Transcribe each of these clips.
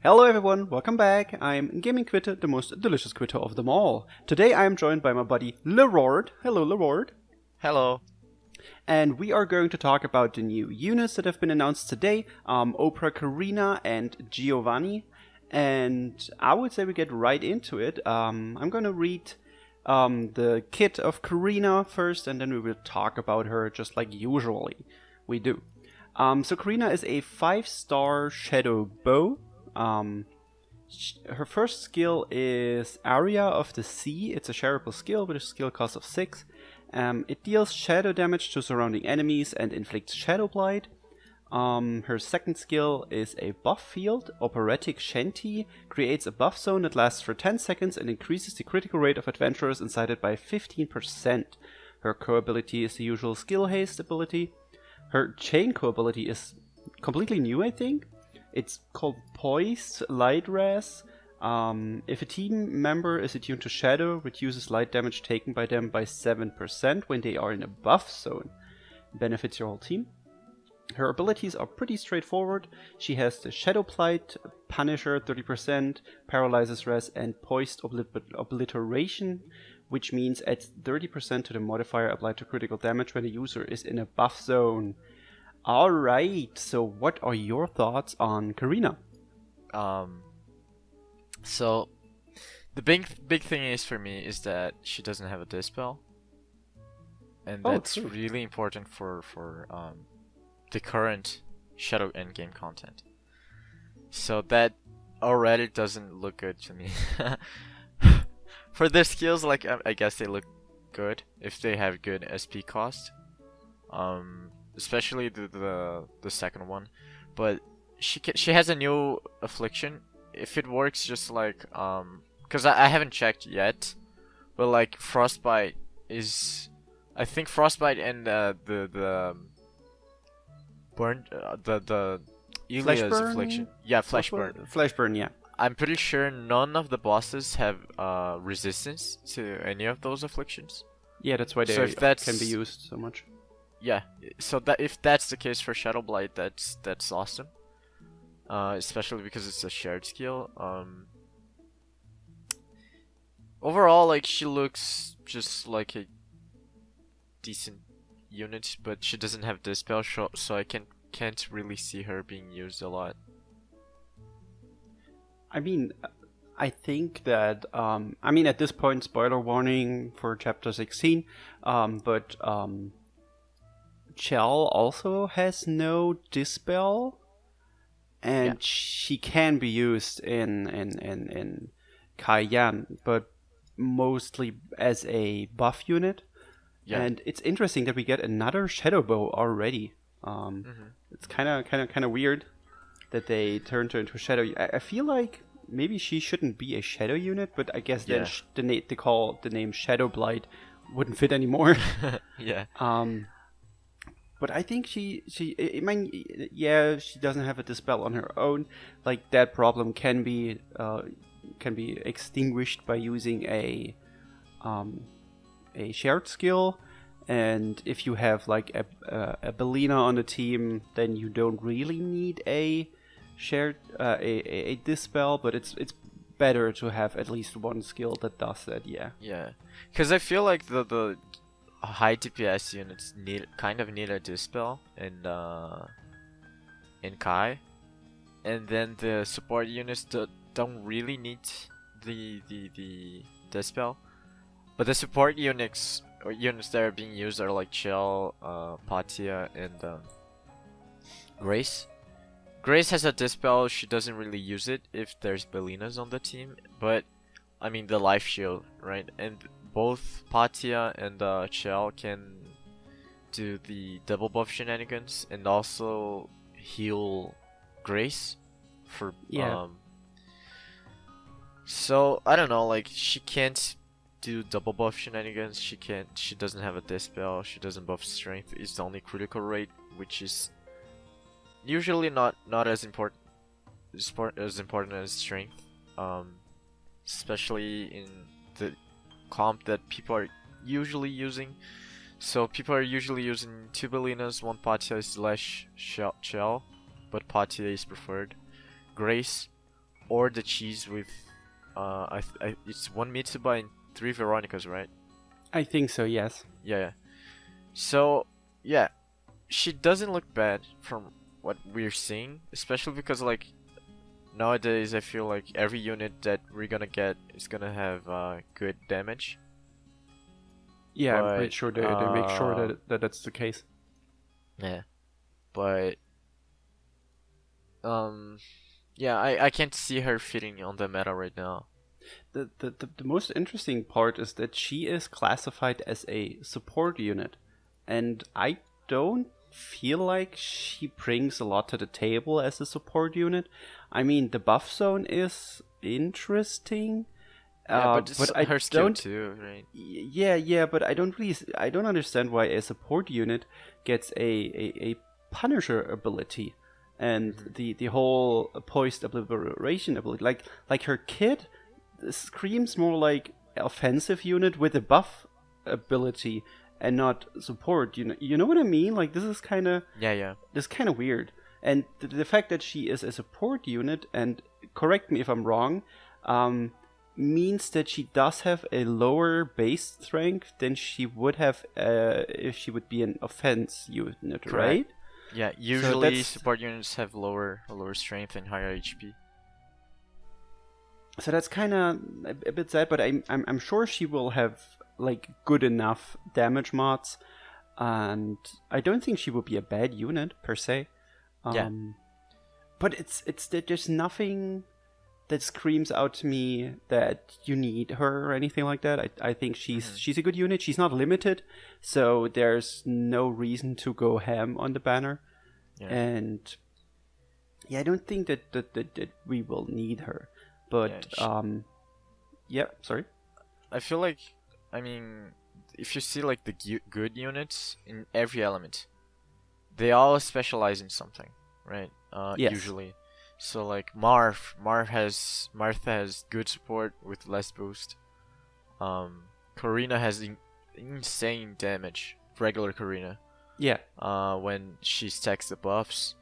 Hello everyone, welcome back. I'm Gaming Quitte, the most delicious Quitte of them all. Today I am joined by my buddy Lerart. Hello Lerart. Hello. And we are going to talk about the new units that have been announced today, Opera Karina and Giovanni. And I would say we get right into it. I'm going to read the kit of Karina first, and then we will talk about her just like usually we do. So Karina is a 5-star shadow bow. Her first skill is Area of the Sea. It's a shareable skill with a skill cost of 6. It deals shadow damage to surrounding enemies and inflicts shadow blight. Her second skill is a buff field. Operatic Shanty creates a buff zone that lasts for 10 seconds and increases the critical rate of adventurers inside it by 15%. Her co-ability is the usual skill haste ability. Her chain co-ability is completely new, I think. It's called Poised Light Raz. If a team member is attuned to Shadow, reduces light damage taken by them by 7% when they are in a buff zone. Benefits your whole team. Her abilities are pretty straightforward. She has the Shadow Blight, Punisher 30%, Paralyzes Raz, and Poised Obliteration, which means adds 30% to the modifier applied to critical damage when the user is in a buff zone. Alright, so what are your thoughts on Karina? So the big thing is for me is that she doesn't have a dispel, and that's really important for the current Shadow endgame content. So that already doesn't look good to me. For their skills, like I guess they look good if they have good SP cost. Especially the second one, but she has a new affliction. If it works, just like because I haven't checked yet, but like frostbite is, I think frostbite and the burn the Ilia's affliction, yeah, flesh burn, yeah. I'm pretty sure none of the bosses have resistance to any of those afflictions. Yeah, that's why they can be used so much. Yeah, so that if that's the case for Shadow Blight, that's awesome. Especially because it's a shared skill. Overall, like she looks just like a decent unit, but she doesn't have dispel, so I can't really see her being used a lot. I mean, I think that at this point, spoiler warning for chapter 16, but Chell also has no dispel, and she can be used in Cayenne, but mostly as a buff unit. Yeah. And it's interesting that we get another shadow bow already. It's kind of weird that they turned her into a shadow. I feel like maybe she shouldn't be a shadow unit, but I guess then they call the name Shadow Blight wouldn't fit anymore. Yeah. But I think she doesn't have a dispel on her own. Like that problem can be extinguished by using a shared skill, and if you have like a Bellina on the team, then you don't really need a shared a dispel. But it's better to have at least one skill that does that. Yeah. Because I feel like the high DPS units kind of need a dispel in Kai, and then the support units don't really need the dispel, but the support units that are being used are like Chell, Patia, and Grace. Grace has a dispel. She doesn't really use it if there's Bellinas on the team, but I mean the life shield, right? And both Patia and Chell can do the double buff shenanigans and also heal Grace for so I don't know, like she can't do double buff shenanigans. She doesn't have a dispel. She doesn't buff strength. It's the only critical rate, which is usually not as important as strength. Especially in the comp that people are usually using. So people are usually using 2 Bellinas, 1 Patia / Chell, but Patia is preferred. Grace or the cheese with it's 1 Mitsuba and 3 Veronicas, right? I think so, yes. Yeah. So yeah, she doesn't look bad from what we're seeing, especially because like nowadays I feel like every unit that we're gonna get is gonna have good damage. Yeah, but, I'm pretty sure they make sure that that's the case. Yeah, but yeah, I can't see her fitting on the meta right now. The most interesting part is that she is classified as a support unit, and I don't feel like she brings a lot to the table as a support unit. I mean, the buff zone is interesting. Yeah, but it's I her skill don't. too, right? Yeah, but I don't understand why a support unit gets a Punisher ability, and the whole poised obliteration ability. Like her kid screams more like offensive unit with a buff ability and not support. You know what I mean? Like this is kind of this kind of weird. And the fact that she is a support unit, and correct me if I'm wrong, means that she does have a lower base strength than she would have if she would be an offense unit, Correct. right? Yeah, usually support units have lower strength and higher HP. So that's kind of a bit sad, but I'm sure she will have like good enough damage mods, and I don't think she will be a bad unit per se. But it's there's nothing that screams out to me that you need her or anything like that. I think she's a good unit. She's not limited, so there's no reason to go ham on the banner. Yeah. And yeah, I don't think that we will need her. But sorry. I feel like, I mean, if you see like the good units in every element, they all specialize in something, right? Yes. Usually. So like Martha has good support with less boost. Karina has insane damage, regular Karina. Yeah. When she stacks the buffs.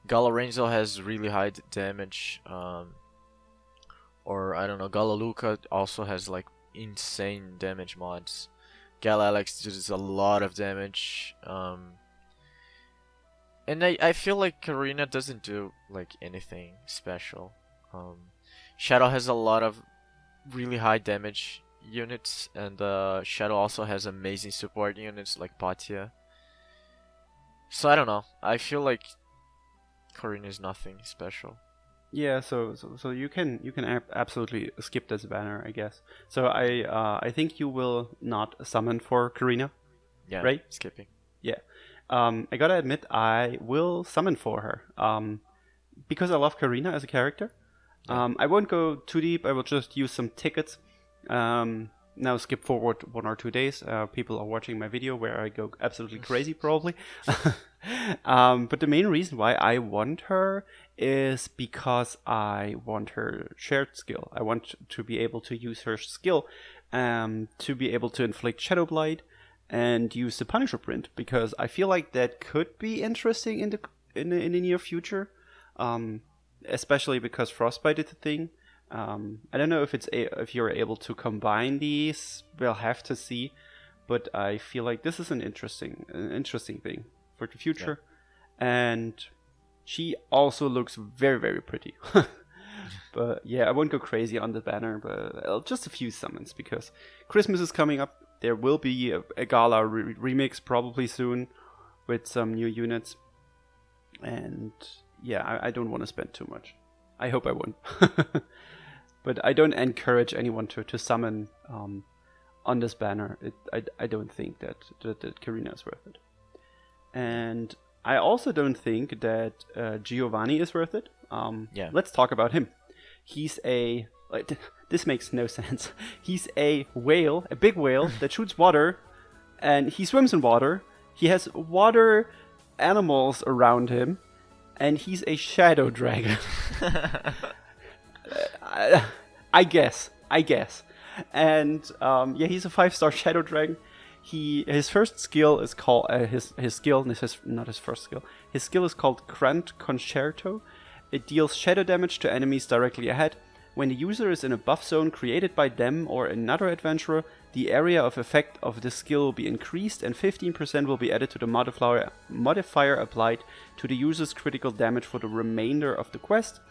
Galarenzo has really high damage. Or I don't know, Galaluca also has like insane damage mods. Galalex does a lot of damage. And I feel like Karina doesn't do like anything special. Shadow has a lot of really high damage units, and Shadow also has amazing support units like Patia. So I don't know. I feel like Karina is nothing special. Yeah, so you can absolutely skip this banner, I guess. So I think you will not summon for Karina. Yeah, right? Skipping. Yeah. I gotta admit, I will summon for her. Because I love Karina as a character. I won't go too deep. I will just use some tickets. Now skip forward 1 or 2 days. People are watching my video where I go absolutely crazy, probably. But the main reason why I want her is because I want her shared skill. I want to be able to use her skill to be able to inflict Shadow Blight and use the Punisher print, because I feel like that could be interesting in the near future, especially because Frostbite is a thing. I don't know if you're able to combine these. We'll have to see, but I feel like this is an interesting thing for the future, and she also looks very, very pretty. But yeah, I won't go crazy on the banner, but just a few summons because Christmas is coming up. There will be a Gala remix probably soon with some new units, and yeah, I don't want to spend too much. I hope I won't. But I don't encourage anyone to summon on this banner. I don't think that Karina is worth it. And I also don't think that Giovanni is worth it. Let's talk about him. He's this makes no sense. He's a whale, a big whale that shoots water, and he swims in water. He has water animals around him, and he's a shadow dragon. I guess. And he's a 5-star shadow dragon. His first skill is called his skill is called Grunt Concerto, It deals shadow damage to enemies directly ahead. When the user is in a buff zone created by them or another adventurer, the area of effect of this skill will be increased and 15% will be added to the modifier applied to the user's critical damage for the remainder of the quest.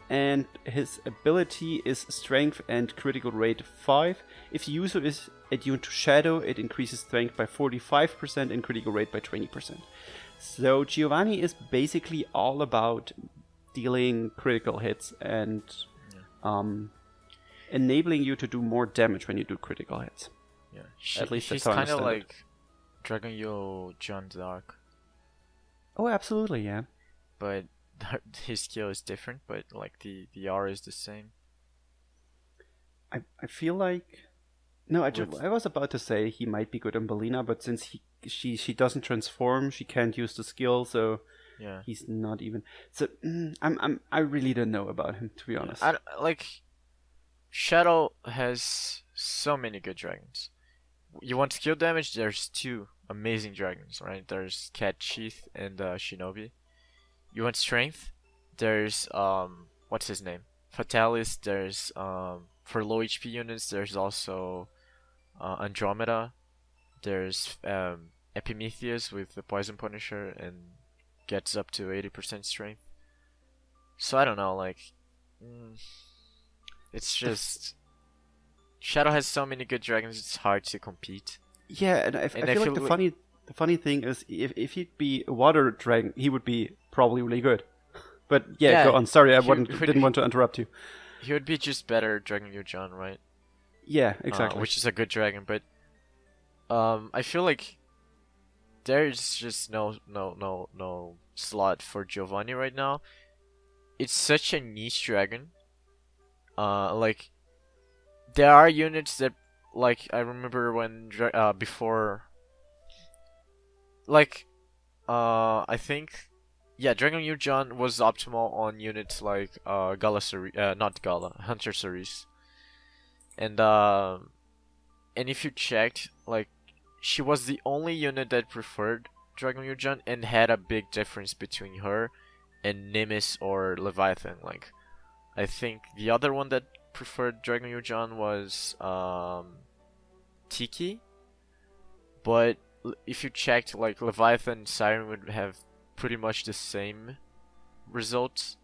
And his ability is Strength and Critical Rate 5. If the user is attuned to Shadow, it increases Strength by 45% and Critical Rate by 20%. So Giovanni is basically all about dealing critical hits and enabling you to do more damage when you do critical hits. Yeah, at least she's that's how I kind of understand like Dragalia John's arc. Oh, absolutely, yeah. But his skill is different, but like the R is the same. I feel like I was about to say he might be good on Belina, but since she doesn't transform, she can't use the skill, so yeah, he's not even. So I really don't know about him, to be honest. Like Shadow has so many good dragons. You want skill damage? There's two amazing dragons, right? There's Cat Sheath and Shinobi. You want strength? There's what's his name? Fatalis. There's for low HP units. There's also Andromeda. There's Epimetheus with the Poison Punisher and gets up to 80% strength. So I don't know, like, it's just Shadow has so many good dragons. It's hard to compete. Yeah, and I feel like the funny thing is if he'd be a water dragon, he would be probably really good. But yeah, go on. Sorry, I didn't want to interrupt you. He would be just better Dragalia John, right? Yeah, exactly. Which is a good dragon, but I feel like there's just no slot for Giovanni right now. It's such a niche dragon. Like there are units that, like, I remember when before, like, I think, yeah, Dragalia John was optimal on units like Hunter Cerise, and if you checked, like, she was the only unit that preferred Dragalia John and had a big difference between her and Nimis or Leviathan. Like, I think the other one that preferred Dragalia John was Tiki, but if you checked, like, Leviathan and Siren would have pretty much the same results.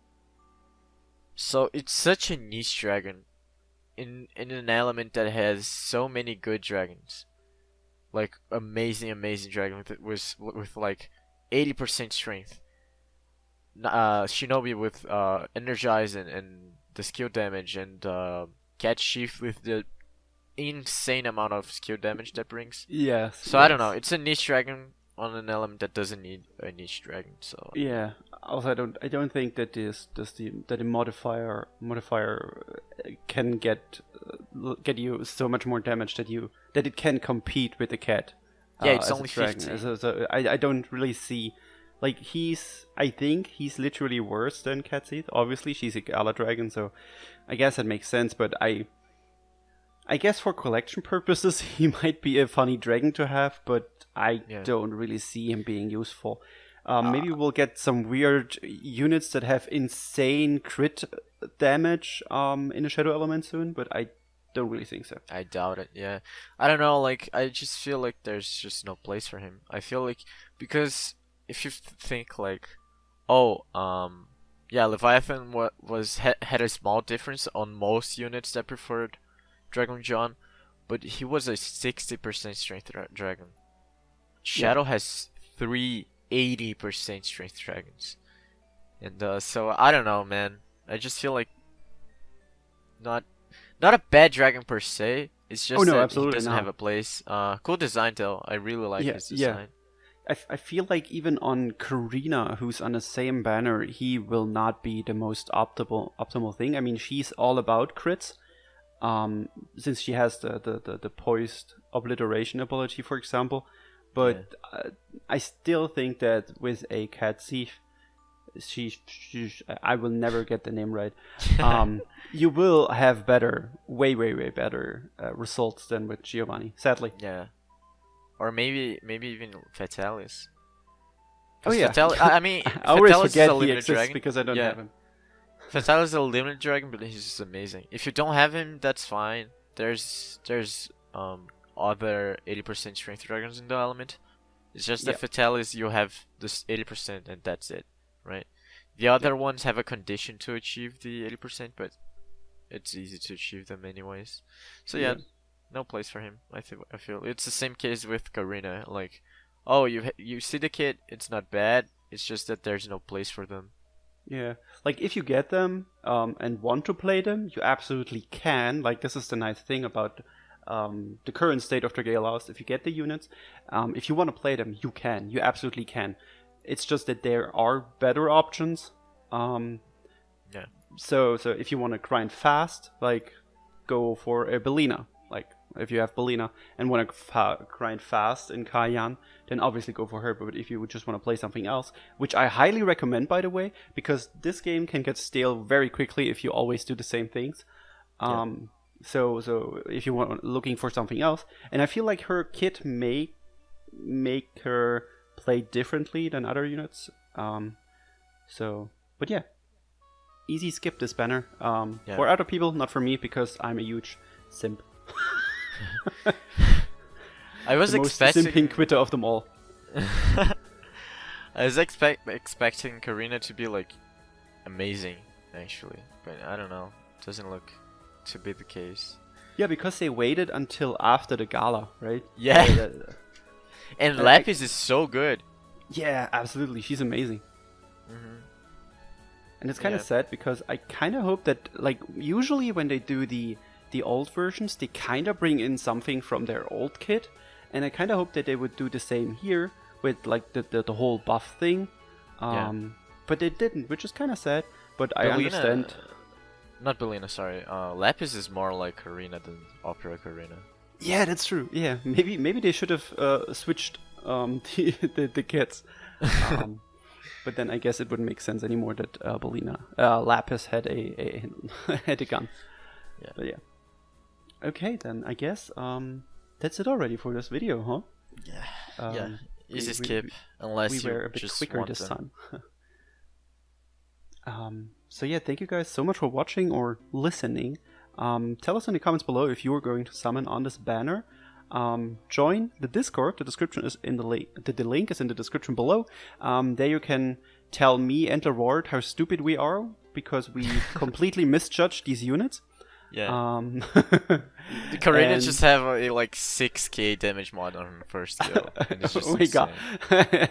So it's such a niche dragon in an element that has so many good dragons, like amazing dragon with like 80% strength. Shinobi with energize and the skill damage, and Cat Sheath with the insane amount of skill damage that brings. Yes. So yes. I don't know. It's a niche dragon on an element that doesn't need a niche dragon. So yeah. Also, I don't think that the modifier can get you so much more damage that it can compete with the cat. Yeah, it's only 50. So I don't really see. Like, I think he's literally worse than Catseed. Obviously, she's a Gala Dragon, so I guess that makes sense, but I guess for collection purposes, he might be a funny dragon to have, but I don't really see him being useful. Maybe we'll get some weird units that have insane crit damage in the Shadow Element soon, but I don't really think so. I doubt it, yeah. I don't know, like, I just feel like there's just no place for him. I feel like, because if you think like, Leviathan had a small difference on most units that preferred Dragon John, but he was a 60% strength dragon. Shadow has 80% strength dragons, and so I don't know, man. I just feel like not a bad dragon per se. It's just that he doesn't have a place. Cool design though. I really like his design. I feel like even on Karina, who's on the same banner, he will not be the most optimal thing. I mean, she's all about crits, since she has the poised obliteration ability, for example. But I still think that with a Cat Thief, I will never get the name right. You will have way better results than with Giovanni, sadly. Yeah. Or maybe even Fatalis. Oh yeah. I mean, I always Fatalis forget is a he exists dragon. because I don't have him. Fatale is a limited dragon, but he's just amazing. If you don't have him, that's fine. There's other 80% strength dragons in the element. It's just that Fatalis, you have this 80% and that's it, right? The other ones have a condition to achieve the 80%, but it's easy to achieve them anyways. So yeah, no place for him. I feel it's the same case with Karina. Like, oh, you see the kit, it's not bad. It's just that there's no place for them. Yeah, like if you get them and want to play them, you absolutely can. Like this is the nice thing about the current state of Dragalia Lost. If you get the units, if you want to play them, you can. You absolutely can. It's just that there are better options. Yeah. So if you want to grind fast, like go for a Bellina. Like if you have Bellina and want to grind fast in Kayan, then obviously go for her. But if you just want to play something else, which I highly recommend, by the way, because this game can get stale very quickly if you always do the same things. So if you want looking for something else, and I feel like her kit may make her play differently than other units. But yeah, easy skip this banner. For other people, not for me, because I'm a huge simp. I was expecting most simping Quitte of them all. I was expecting Karina to be like amazing, actually, but I don't know. It doesn't look to be the case. Yeah, because they waited until after the gala, right? Yeah. And Lapis is so good. Yeah, absolutely. She's amazing. And it's kind of sad because I kind of hope that, like, usually when they do the old versions, they kind of bring in something from their old kit, and I kind of hope that they would do the same here with like the whole buff thing. But they didn't, which is kind of sad. But I understand. Not Bellina, sorry. Lapis is more like Karina than Opera Karina. Yeah, that's true. Yeah, maybe they should have switched the kits. But then I guess it wouldn't make sense anymore that Lapis had a had a gun. Yeah. But yeah. Okay, then I guess that's it already for this video, huh? Yeah. Easy skip, unless we you were a bit just quicker want this them. time. So yeah, thank you guys so much for watching or listening. Tell us in the comments below if you are going to summon on this banner. Join the Discord. The description is in the link. The link is in the description below. There you can tell me and Lerart how stupid we are because we completely misjudged these units. Yeah. The Karina just have a like 6k damage mod on her first kill. And it's just oh my god!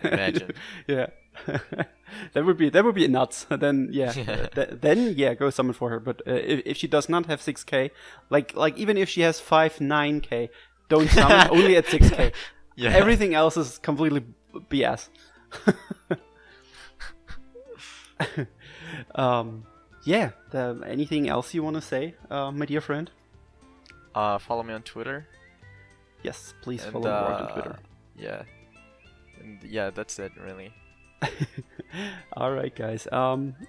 Imagine. Yeah. that would be nuts. Then go summon for her. But if she does not have 6k, like even if she has 9k, don't summon only at 6k. Yeah. Everything else is completely BS. Yeah. Anything else you want to say, my dear friend? Follow me on Twitter. Yes, please follow me on Twitter. Yeah. And yeah, that's it, really. Alright, guys.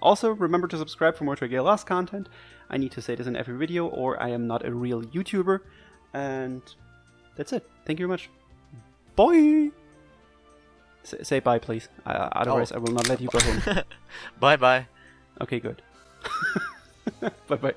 Also, remember to subscribe for more Dragalia Lost content. I need to say this in every video, or I am not a real YouTuber. And that's it. Thank you very much. Bye! Say bye, please. Otherwise, I will not let you go home. Bye-bye. Okay, good. Bye-bye.